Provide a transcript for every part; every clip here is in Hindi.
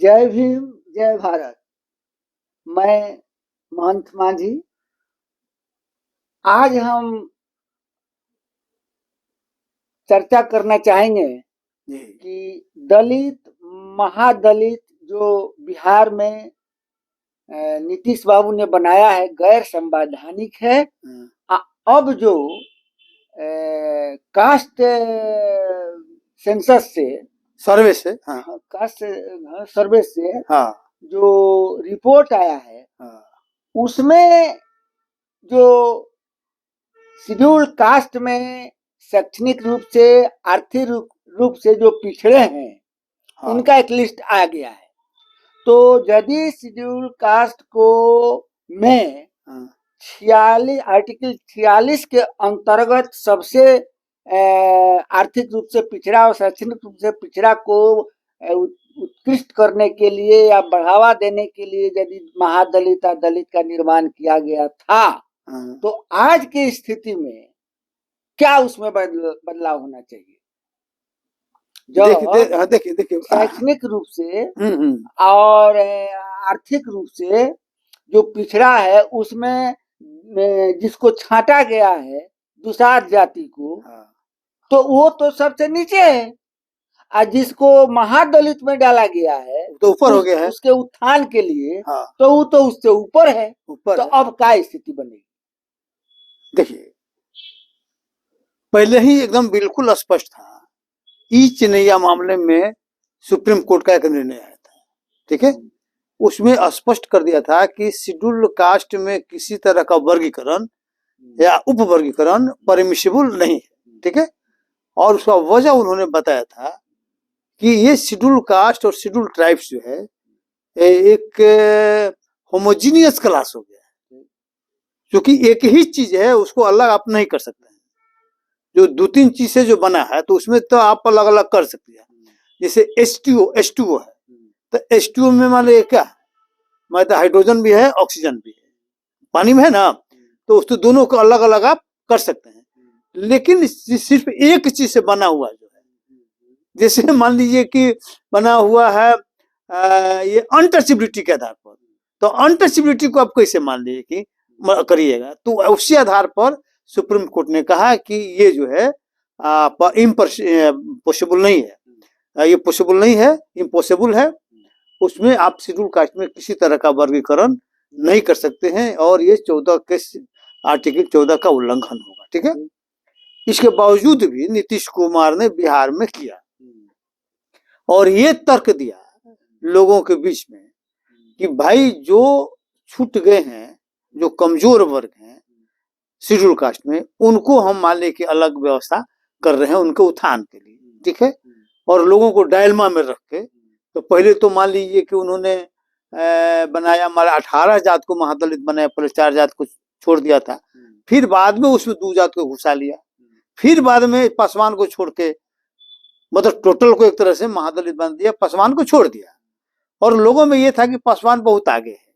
जय भीम, जय भारत। मैं महंत मांझी। आज हम चर्चा करना चाहेंगे कि दलित महादलित जो बिहार में नीतीश बाबू ने बनाया है गैर संवैधानिक है। अब जो कास्ट सेंसस से सर्वे से कास्ट सर्वे से जो रिपोर्ट आया है उसमें जो शेड्यूल कास्ट में शैक्षणिक रूप से आर्थिक रूप से जो पिछड़े हैं उनका एक लिस्ट आ गया है। तो यदि शेड्यूल कास्ट को में 46 आर्टिकल 46 के अंतर्गत सबसे आर्थिक रूप से पिछड़ा और शैक्षणिक रूप से पिछड़ा को उत्कृष्ट करने के लिए या बढ़ावा देने के लिए यदि महादलित या दलित का निर्माण किया गया था तो आज की स्थिति में क्या उसमें बदलाव होना चाहिए? जो देखिए शैक्षणिक रूप से और आर्थिक रूप से जो पिछड़ा है उसमें जिसको छांटा गया है दुसाध जाति को तो वो तो सबसे नीचे है और जिसको महादलित में डाला गया है तो ऊपर हो गया है उसके उत्थान के लिए तो वो तो उससे ऊपर है। तो अब क्या स्थिति बनेगी? देखिए पहले ही एकदम बिल्कुल स्पष्ट था। ई चिनैया मामले में सुप्रीम कोर्ट का एक निर्णय आया था, ठीक है। उसमें स्पष्ट कर दिया था कि शेड्यूल कास्ट में किसी तरह का वर्गीकरण या उप वर्गीकरण परमिसिबल नहीं है, ठीक है। और उसका वजह उन्होंने बताया था कि ये शेड्यूल कास्ट और शेड्यूल ट्राइब्स जो है एक होमोजीनियस क्लास हो गया है, क्योंकि एक ही चीज है उसको अलग आप नहीं कर सकते हैं। जो दो तीन चीजें जो बना है तो उसमें तो आप अलग अलग कर सकते हैं। जैसे H2O है तो H2O में मान लीजिए क्या है, मान तो हाइड्रोजन भी है ऑक्सीजन भी है, पानी में है ना, तो उसको दोनों को अलग अलग आप कर सकते हैं। लेकिन सिर्फ एक चीज से बना हुआ जो है, जैसे मान लीजिए कि बना हुआ है ये अनटचेबिलिटी के आधार पर, तो अनटचेबिलिटी को आप कैसे मान लीजिए कि करिएगा, तो उसी आधार पर सुप्रीम कोर्ट ने कहा कि ये जो है पॉसिबल नहीं है, ये पॉसिबल नहीं है, इम्पॉसिबल है। उसमें आप शेड्यूल कास्ट में किसी तरह का वर्गीकरण नहीं कर सकते हैं और ये 14 के आर्टिकल 14 का उल्लंघन होगा, ठीक है। इसके बावजूद भी नीतीश कुमार ने बिहार में किया और ये तर्क दिया लोगों के बीच में कि भाई जो छूट गए हैं, जो कमजोर वर्ग हैं शेड्यूल कास्ट में, उनको हम मान ले कि अलग व्यवस्था कर रहे हैं उनके उत्थान के लिए, ठीक है। और लोगों को डायलमा में रख के, तो पहले तो मान लीजिए कि उन्होंने बनाया हमारा 18 जात को महादलित बनाया, पहले 4 जात को छोड़ दिया था, फिर बाद में उसमें 2 जात को घुसा लिया, फिर बाद में पासवान को छोड़ के मतलब टोटल को एक तरह से महादलित बना दिया, पासवान को छोड़ दिया। और लोगों में ये था कि पासवान बहुत आगे है,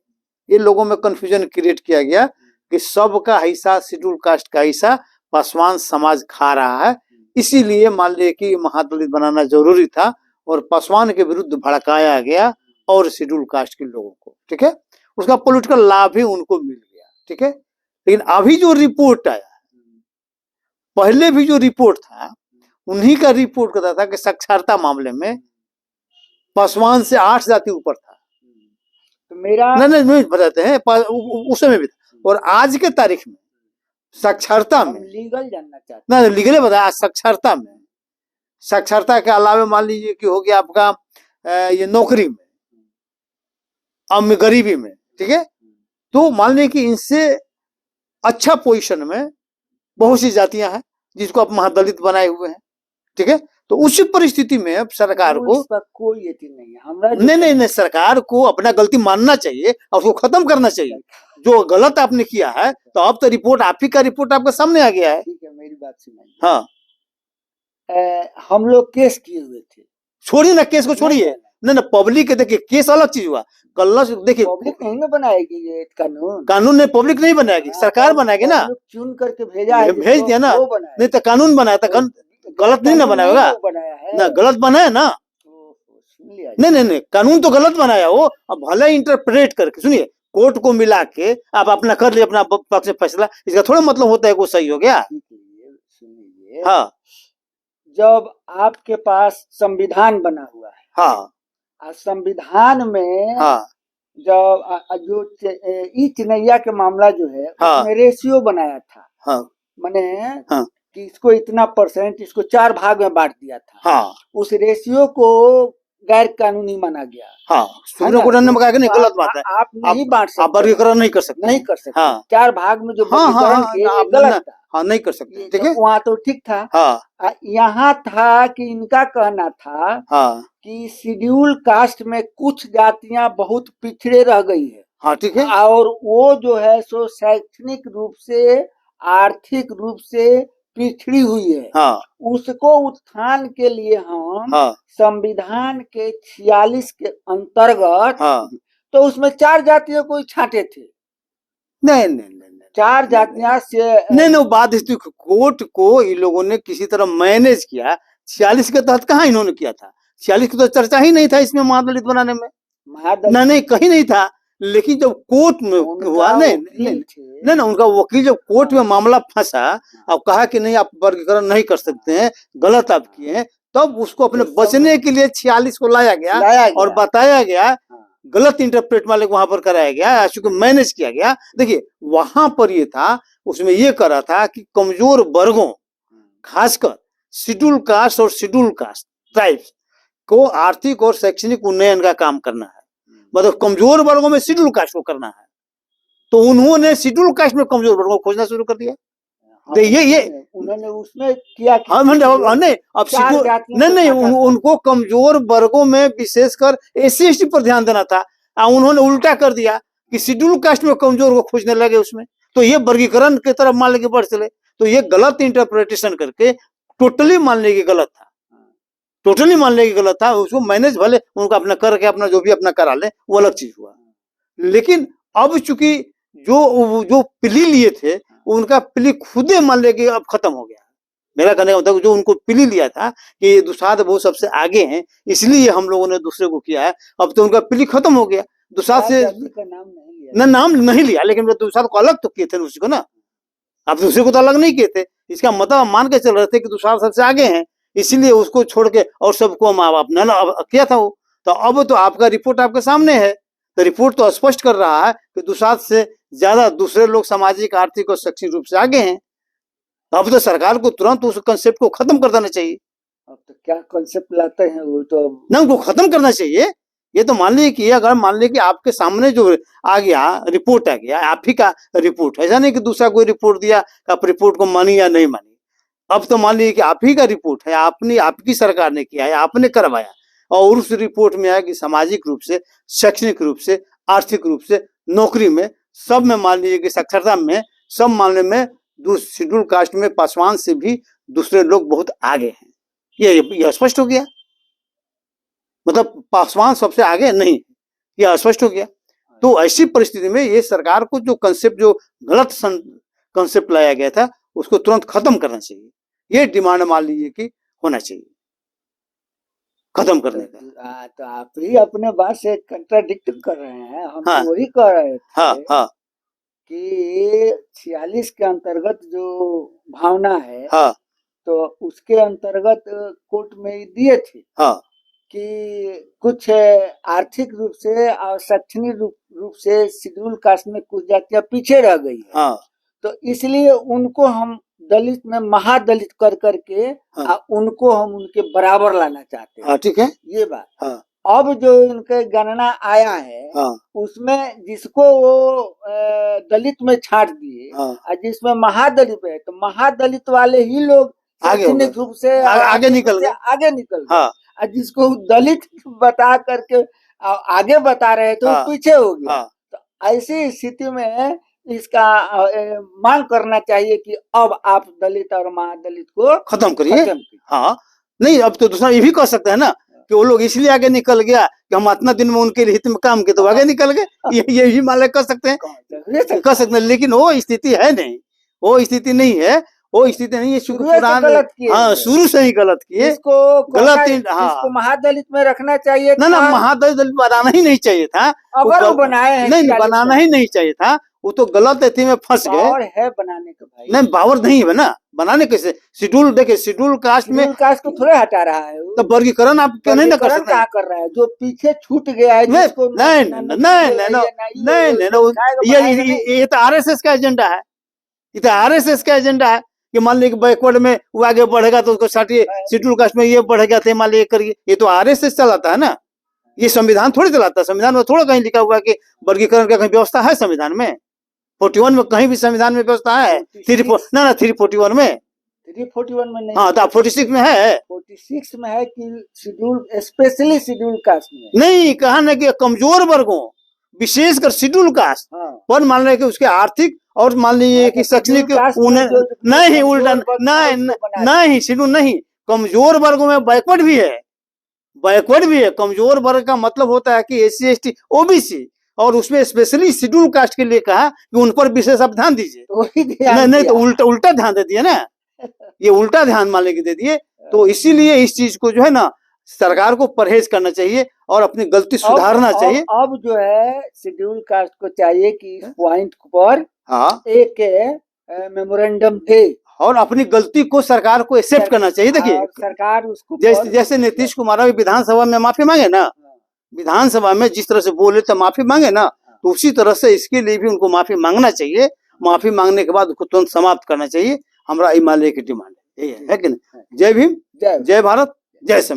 ये लोगों में कंफ्यूजन क्रिएट किया गया कि सबका हिस्सा शेड्यूल कास्ट का हिस्सा पासवान समाज खा रहा है, इसीलिए मान लिया कि महादलित बनाना जरूरी था और पासवान के विरुद्ध भड़काया गया और शेड्यूल कास्ट के लोगों को, ठीक है। उसका पॉलिटिकल लाभ भी उनको मिल गया, ठीक है। लेकिन अभी जो रिपोर्ट आया, पहले भी जो रिपोर्ट था उन्हीं का रिपोर्ट कहता था कि साक्षरता मामले में पासवान से 8 जाति ऊपर था। तो मेरा नहीं बताते हैं उस समय भी था। और आज के तारीख में साक्षरता में लीगल जानना चाहते ना, लीगल बताया, साक्षरता में, साक्षरता के अलावा मान लीजिए कि हो गया आपका ये नौकरी में, अब गरीबी में, ठीक है। तो मान लीजिए कि इनसे अच्छा पोजीशन में बहुत सी जातियां हैं जिसको आप महादलित बनाए हुए हैं, ठीक है। तो उस परिस्थिति में अब सरकार को कोई यकीन नहीं है हमरा नहीं, सरकार को अपना गलती मानना चाहिए और उसको खत्म करना चाहिए। जो गलत आपने किया है तो अब तो रिपोर्ट, आप ही का रिपोर्ट आपके सामने आ गया है। ठीक है, मेरी बात सुनिए। हाँ, हम लोग केस किए हुए थे। छोड़िए ना, केस को छोड़िए ना, पब्लिक देखिए केस अलग चीज हुआ। कल देखिए पब्लिक नहीं ना बनाएगी ये कानून ने पब्लिक नहीं बनाएगी, सरकार बनाएगी ना, चुन करके भेजा है, भेज दिया ना, नहीं तो कानून बनाया था, गलत नहीं ना बनाएगा ना, गलत बनाया ना। लिया नहीं नहीं नहीं, कानून तो गलत बनाया वो, अब भले इंटरप्रेट करके सुनिए, कोर्ट को मिला के आप अपना कर लिए अपना पक्ष में फैसला, इसका थोड़ा मतलब होता है कि वो सही हो गया। सुनिए, हाँ जब आपके पास संविधान बना हुआ है, हाँ संविधान में हाँ जब जो ई चिनैया के मामला जो है, हाँ, उसमें रेशियो बनाया था, हाँ माने हाँ कि इसको इतना परसेंट, इसको 4 भाग में बांट दिया था। हाँ उस रेशियो को गैर कानूनी माना गया। हाँ, सुप्रीम कोर्ट ने कहा कि नहीं, गलत बात है, आप नहीं बांट सकते, आप वर्गीकरण नहीं कर सकते, नहीं कर सकते। हाँ 4 भाग में जो हाँ हाँ वर्गीकरण हाँ, किए, आप गलत था। हाँ नहीं कर सकते, ठीक है। वहाँ तो ठीक था। हाँ यहाँ था कि इनका कहना था हाँ कि शेड्यूल कास्ट में कुछ जातियां बहुत पिछड़े रह गई है, हाँ ठीक है, और वो जो है सो शैक्षणिक रूप से, आर्थिक रूप से पिछड़ी हुई है। हाँ उसको उत्थान के लिए हम हाँ संविधान के 46 के अंतर्गत, हाँ, तो उसमें 4 जातियों को छांटे थे। नहीं नहीं नहीं 4 जातियां से नहीं नहीं, बात इस कोर्ट को इन लोगों ने किसी तरह मैनेज किया। 46 के तहत कहाँ इन्होंने किया था, 46 की तो चर्चा ही नहीं था इसमें महादलित बनाने में, नहीं कहीं नहीं था। लेकिन जब कोर्ट में हुआ, नहीं नहीं, उनका वकील जब कोर्ट में मामला फंसा, अब कहा कि नहीं आप वर्गीकरण नहीं कर सकते हैं, गलत आप किए हैं, तब उसको अपने बचने के लिए 46 को लाया गया और बताया गया, गलत इंटरप्रेट वाले को वहां पर कराया गया, चूंकि मैनेज किया गया। देखिए वहां पर ये था, उसमें ये करा था कि कमजोर वर्गों, खासकर शेड्यूल कास्ट और शेड्यूल कास्ट ट्राइब्स को आर्थिक और शैक्षणिक उन्नयन का काम करना है, मतलब कमजोर वर्गों में शेड्यूल कास्ट को करना है। तो उन्होंने शेड्यूल कास्ट में कमजोर वर्गों को खोजना शुरू कर दिया। ये उन्होंने उसमें किया, हाँ नहीं, अब नहीं उनको कमजोर वर्गों में विशेषकर SC/ST पर ध्यान देना था, उन्होंने उल्टा कर दिया कि शेड्यूल कास्ट में कमजोर को खोजने लगे उसमें, तो ये वर्गीकरण की तरफ मान लेके बढ़ चले। तो ये गलत इंटरप्रिटेशन करके टोटली मान लेगी गलत था, टोटली मान लेगी गलत था। उसको मैनेज भले उनको अपना करके अपना जो भी अपना करा ले, वो अलग चीज हुआ। लेकिन अब चूंकि जो प्ली लिए थे, उनका प्ली खुदे मान ले कि अब खत्म हो गया। मेरा कहने का मतलब जो उनको प्ली लिया था कि ये दुसाध वो सबसे आगे हैं, इसलिए हम लोगों ने दूसरे को किया है, अब तो उनका प्ली खत्म हो गया। दुसाध से नाम नहीं लिया, लेकिन दुसाध को अलग तो किए थे उसी को ना, अब दूसरे को तो अलग नहीं किए थे। इसका मतलब मान के चल रहे थे कि दुसाध सबसे आगे हैं, इसीलिए उसको छोड़ के और सबको हम अपना किया था वो। तो अब तो आपका रिपोर्ट आपके सामने है, तो रिपोर्ट तो स्पष्ट कर रहा है कि दुसाध से ज्यादा दूसरे लोग सामाजिक, आर्थिक और शैक्षणिक रूप से आगे हैं। अब तो सरकार को तुरंत उस कंसेप्ट को खत्म कर देना चाहिए। अब तो क्या कंसेप्ट लाते हैं वो तो ना, उनको खत्म करना चाहिए। ये तो मान लीजिए कि अगर मान लीजिए कि आपके सामने जो आ गया रिपोर्ट, आ गया आप ही का रिपोर्ट, ऐसा नहीं कि दूसरा कोई रिपोर्ट दिया, आप रिपोर्ट को मानी या नहीं मानी। अब तो मान लीजिए कि आप ही का रिपोर्ट है, आपने, आपकी सरकार ने किया है, आपने करवाया, और उस रिपोर्ट में आया कि सामाजिक रूप से, शैक्षणिक रूप से, आर्थिक रूप से, नौकरी में, सब में मान लीजिए कि साक्षरता में, सब मामले में शेड्यूल कास्ट में पासवान से भी दूसरे लोग बहुत आगे हैं। ये स्पष्ट हो गया, मतलब पासवान सबसे आगे नहीं, ये स्पष्ट हो गया। तो ऐसी परिस्थिति में ये सरकार को जो कंसेप्ट, जो गलत कंसेप्ट लाया गया था, उसको तुरंत खत्म करना चाहिए। ये डिमांड मान लीजिए कि होना चाहिए, खत्म करने का। तो आप ही अपने बात से कंट्राडिक्ट कर रहे हैं। हम हाँ, तो वही कह रहे थे, हाँ हाँ, कि 46 के अंतर्गत जो भावना है, हाँ, तो उसके अंतर्गत कोर्ट में दिए थे, हाँ, कि कुछ आर्थिक रूप से और शैक्षणिक रूप से शेड्यूल कास्ट में कुछ जातियां पीछे रह गई है। हाँ, तो इसलिए उनको हम दलित में महादलित कर करके, हाँ, उनको हम उनके बराबर लाना चाहते हैं। हाँ, ठीक है, ये बात। हाँ, अब जो इनके गणना आया है, हाँ, उसमें जिसको वो दलित में छांट दिए, हाँ, और जिसमें महादलित है, तो महादलित वाले ही लोग शैक्षणिक रूप से आगे निकल गए, हाँ। और जिसको दलित बता करके आगे बता रहे थे, हाँ, पीछे हो गया। हाँ, तो ऐसी स्थिति में इसका मांग करना चाहिए कि अब आप दलित और महादलित को खत्म करिए। हाँ, नहीं, अब तो दूसरा ये भी कह सकते हैं ना कि वो लोग इसलिए आगे निकल गया कि हम इतना दिन में उनके हित में काम किए, तो आगे निकल गए। ये भी मान कर सकते हैं, कर सकते हैं। लेकिन वो स्थिति है नहीं, वो स्थिति नहीं है। वो स्थिति नहीं है। शुरू से पुरान गलत किए हाँ हैं। शुरू से ही गलत किए। इसको गलत हाँ। इसको महादलित में रखना चाहिए ना था। महादलित बनाना ही नहीं चाहिए था। अगर वो बनाए हैं नहीं बनाना ही नहीं चाहिए था। वो तो गलत थी में फंस गए। पावर है बनाने का भाई। नहीं पावर नहीं है ना बनाने कैसे। शेड्यूल देखिए शेड्यूल कास्ट में कास्ट को थोड़े हटा रहा है। तो वर्गीकरण आप क्यों नहीं कर सकते। क्या कर रहा है जो पीछे छूट गया है जिसको नहीं ये तो आरएसएस का एजेंडा है। ये तो आरएसएस का एजेंडा है कि मान लीजिए बैकवर्ड में वो आगे बढ़ेगा तो उसको शेड्यूल कास्ट में ये बढ़ेगा तो मान लीजिए करिए। ये तो आरएसएस चलाता है ना। ये संविधान थोड़ी चलाता है। संविधान में थोड़ा कहीं लिखा हुआ है कि वर्गीकरण का कहीं व्यवस्था है संविधान में। 41 में कहीं भी संविधान में व्यवस्था है। 341 में 341 में नहीं। हाँ तो 46 में है। 46 में है कि शेड्यूल स्पेशली शेड्यूल कास्ट में नहीं कहा ना कि कमजोर वर्गों विशेषकर शेड्यूल कास्ट पर मान रहे कि उसके आर्थिक और मान लीजिए कि शैक्षणिक नहीं उल्टा नहीं शेड्यूल नहीं कमजोर वर्गों में बैकवर्ड भी है। बैकवर्ड भी है। कमजोर वर्ग का मतलब होता है कि SC ST OBC और उसमें स्पेशली शेड्यूल कास्ट के लिए कहा कि उन पर विशेष आप ध्यान दीजिए। नहीं तो उल्टा ध्यान दे दिए ना। ये उल्टा ध्यान मान लेके दे दिए। तो इसीलिए इस चीज को जो है ना सरकार को परहेज करना चाहिए और अपनी गलती सुधारना चाहिए। अब जो है शेड्यूल कास्ट को चाहिए कि इस पॉइंट पर हाँ एक मेमोरेंडम दे और अपनी गलती को सरकार को एक्सेप्ट करना चाहिए। देखिए सरकार उसको जैसे नीतीश कुमार विधानसभा में माफी मांगे ना। विधानसभा में जिस तरह से बोले तो माफी मांगे ना तो उसी तरह से इसके लिए भी उनको माफी मांगना चाहिए। माफी मांगने के बाद उसको तुरंत समाप्त करना चाहिए। हमारा हिमालय की डिमांड है कि नहीं। जय भीम जय भारत जय संविधान।